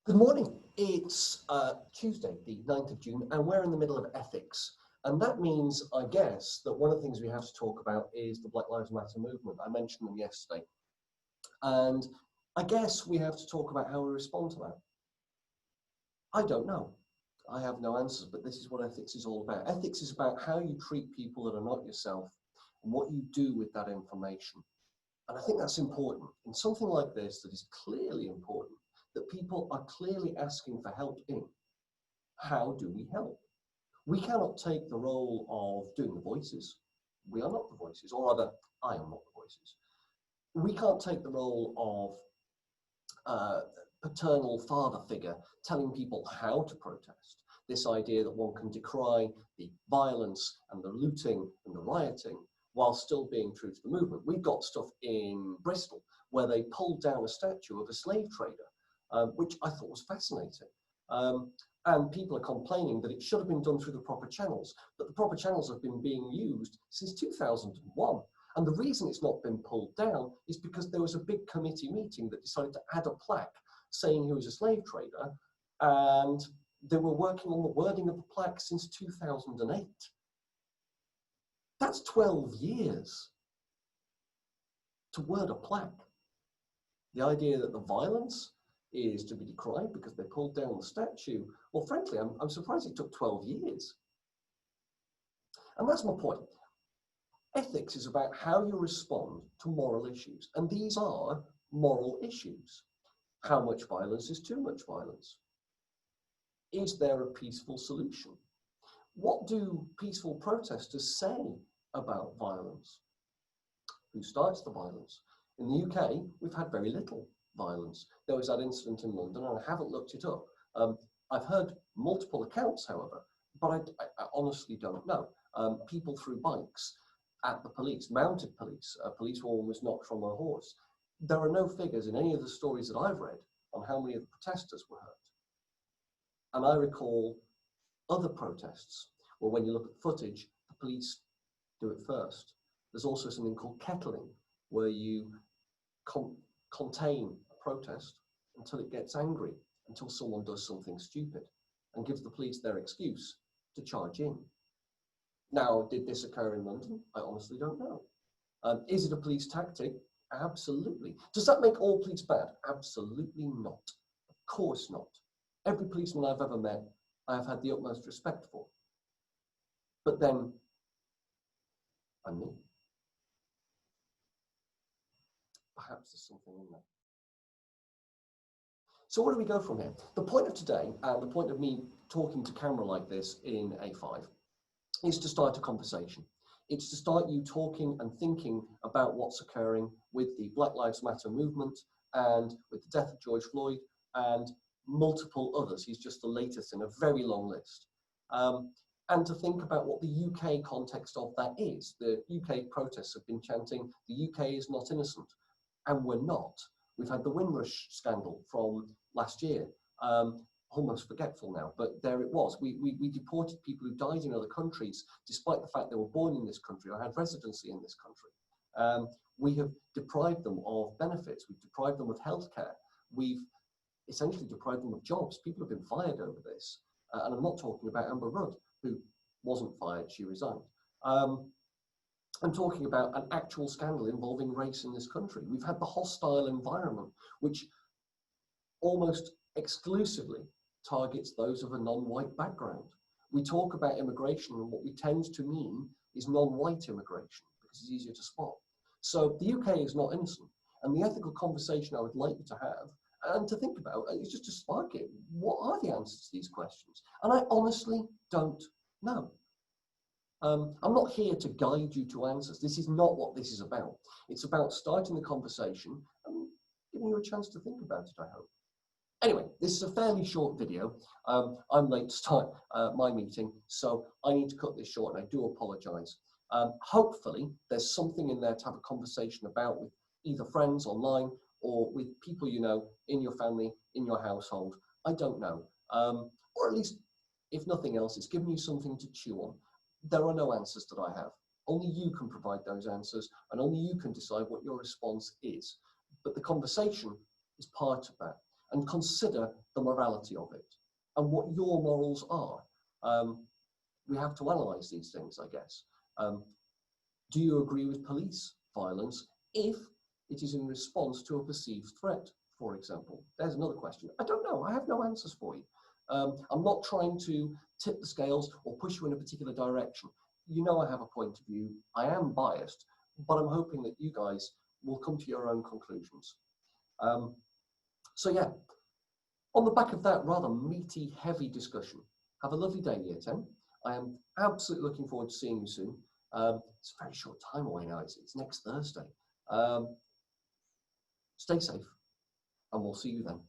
Good morning. It's Tuesday, the 9th of June, and we're in the middle of ethics. And that means, I guess, that one of the things we have to talk about is the Black Lives Matter movement. I mentioned them yesterday. And I guess we have to talk about how we respond to that. I don't know. I have no answers, but this is what ethics is all about. Ethics is about how you treat people that are not yourself and what you do with that information. And I think that's important. In something like this that is clearly important, that people are clearly asking for help in, how do we help? We cannot take the role of doing the voices. We are not the voices, or rather, I am not the voices. We can't take the role of paternal father figure telling people how to protest. This idea that one can decry the violence and the looting and the rioting while still being true to the movement. We've got stuff in Bristol where they pulled down a statue of a slave trader, which I thought was fascinating. And people are complaining that it should have been done through the proper channels, but the proper channels have been being used since 2001. And the reason it's not been pulled down is because there was a big committee meeting that decided to add a plaque saying he was a slave trader, and they were working on the wording of the plaque since 2008. That's 12 years to word a plaque. The idea that the violence is to be decried because they pulled down the statue, well, frankly, I'm surprised it took 12 years. And that's my point. Ethics is about how you respond to moral issues, and these are moral issues. How much violence is too much violence? Is there a peaceful solution? What do peaceful protesters say about violence? Who starts the violence? In the UK, we've had very little violence. There was that incident in London, and I haven't looked it up. I've heard multiple accounts, however, but I honestly don't know. People threw bikes at the police, mounted police. A policewoman was knocked from her horse. There are no figures in any of the stories that I've read on how many of the protesters were hurt. And I recall other protests where when you look at footage, the police do it first. There's also something called kettling, where you contain a protest until it gets angry, until someone does something stupid and gives the police their excuse to charge in. Now, did this occur in London? I honestly don't know. Is it a police tactic? Absolutely. Does that make all police bad? Absolutely not. Of course not. Every policeman I've ever met, I have had the utmost respect for. But then, I'm me. Perhaps there's something in there. So where do we go from here? The point of today, and the point of me talking to camera like this in A5, is to start a conversation. It's to start you talking and thinking about what's occurring with the Black Lives Matter movement and with the death of George Floyd and multiple others. He's just the latest in a very long list. And to think about what the UK context of that is. The UK protests have been chanting, the UK is not innocent, and we're not. We've had the Windrush scandal from last year. Almost forgetful now, but there it was. We deported people who died in other countries, despite the fact they were born in this country or had residency in this country. We have deprived them of benefits. We've deprived them of healthcare. We've essentially deprived them of jobs. People have been fired over this. And I'm not talking about Amber Rudd, who wasn't fired, she resigned. I'm talking about an actual scandal involving race in this country. We've had the hostile environment, which almost exclusively targets those of a non-white background. We talk about immigration, and what we tend to mean is non-white immigration, because it's easier to spot. So the UK is not innocent, and the ethical conversation I would like you to have and to think about is just to spark it. What are the answers to these questions? And I honestly don't know. I'm not here to guide you to answers. This is not what this is about. It's about starting the conversation and giving you a chance to think about it, I hope. Anyway, this is a fairly short video. I'm late to start my meeting, so I need to cut this short, and I do apologize. Hopefully, there's something in there to have a conversation about with either friends online or with people you know, in your family, in your household. I don't know. Or at least, if nothing else, it's given you something to chew on. There are no answers that I have. Only you can provide those answers, and only you can decide what your response is. But the conversation is part of that. and consider the morality of it and what your morals are. We have to analyse these things, I guess. Do you agree with police violence if it is in response to a perceived threat, for example? There's another question. I don't know. I have no answers for you. I'm not trying to tip the scales or push you in a particular direction. You know I have a point of view. I am biased, but I'm hoping that you guys will come to your own conclusions. So yeah, on the back of that rather meaty, heavy discussion, have a lovely day, Year 10. I am absolutely looking forward to seeing you soon. It's a very short time away now. It's next Thursday. Stay safe, and we'll see you then.